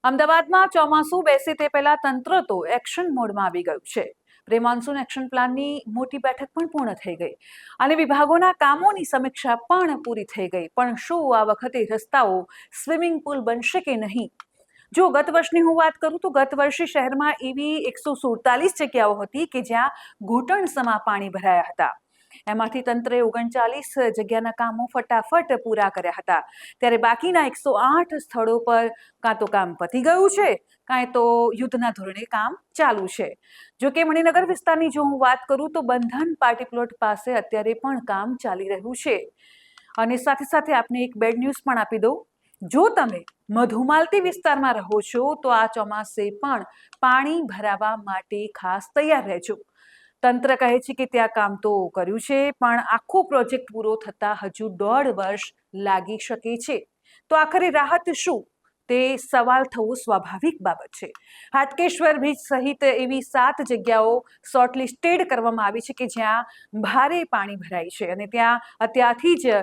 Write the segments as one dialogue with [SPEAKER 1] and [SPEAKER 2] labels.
[SPEAKER 1] અમદાવાદમાં ચોમાસું બેસે તે પહેલા તંત્ર તો એક્શન મોડમાં આવી ગયું છે. પ્રી મોન્સૂન એક્શન પ્લાનની મોટી બેઠક પણ પૂર્ણ થઈ ગઈ અને વિભાગોના કામોની સમીક્ષા પણ પૂરી થઈ ગઈ. પણ શું આ વખતે રસ્તાઓ સ્વિમિંગ પુલ બનશે કે નહીં? જો ગત વર્ષની હું વાત કરું તો ગત વર્ષે શહેરમાં એવી 147 જગ્યાઓ હતી કે જ્યાં ઘૂંટણસમા પાણી ભરાયા હતા. એમાંથી તંત્રે 39 જગ્યાના કામો ફટાફટ પૂરા કર્યા હતા. ત્યારે બાકીના 108 સ્થળો પર કાં તો કામ પતી ગયું છે, કાં તો યુદ્ધના ધોરણે કામ ચાલુ છે. જો કે મણિનગર વિસ્તારની જો હું વાત કરું તો બંધન પાર્ટી પ્લોટ પાસે અત્યારે પણ કામ ચાલી રહ્યું છે. અને સાથે સાથે આપને એક બેડ ન્યૂઝ પણ આપી દઉં. જો તમે મધુમાલતી વિસ્તારમાં રહો છો તો આ ચોમાસે પણ પાણી ભરાવા માટે ખાસ તૈયાર રહેજો. તંત્ર કહે છે કે ત્યાં કામ તો કર્યું છે, પણ આખો પ્રોજેક્ટ પૂરો થતા હજુ 1.5 વર્ષ લાગી શકે છે. તો આખરે રાહત શું? તે સવાલ થવો સ્વાભાવિક બાબત છે. હાટકેશ્વર બીચ સહિત એવી 7 જગ્યાઓ શોર્ટલિસ્ટેડ કરવામાં આવી છે કે જ્યાં ભારે પાણી ભરાય છે અને ત્યાં અત્યારથી જ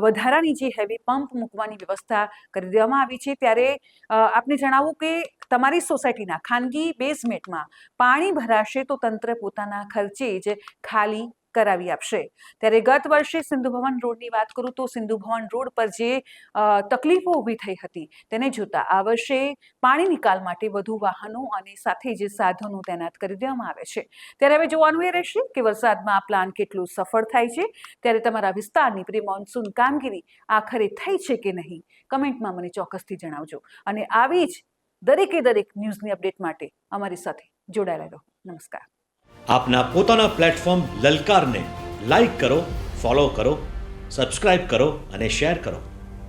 [SPEAKER 1] વધારાની જે હેવી પંપ મૂકવાની વ્યવસ્થા કરી દેવામાં આવી છે. ત્યારે આપને જણાવું કે તમારી સોસાયટીના ખાનગી બેઝમેન્ટમાં પાણી ભરાશે તો તંત્ર પોતાના ખર્ચે જ ખાલી કરાવી આપશે. ત્યારે ગત વર્ષે સિંધુ ભવન રોડની વાત કરું તો સિંધુ ભવન રોડ પર જે તકલીફો ઊભી થઈ હતી તેને જોતા આ વર્ષે પાણી નિકાલ માટે વધુ વાહનો અને સાથે જ સાધનો તૈનાત કરી દેવામાં આવે છે. ત્યારે હવે જોવાનું એ રહેશે કે વરસાદમાં આ પ્લાન કેટલું સફળ થાય છે. ત્યારે તમારા વિસ્તારની પ્રી મોન્સૂન કામગીરી આખરે થઈ છે કે નહીં, કમેન્ટમાં મને ચોક્કસથી જણાવજો. અને આવી જ દરેકે દરેક ન્યૂઝની અપડેટ માટે અમારી સાથે જોડાયેલા રહો. નમસ્કાર.
[SPEAKER 2] આપના પોતાના પ્લેટફોર્મ લલકારને લાઈક કરો, ફોલો કરો, સબસ્ક્રાઇબ કરો અને શેર કરો.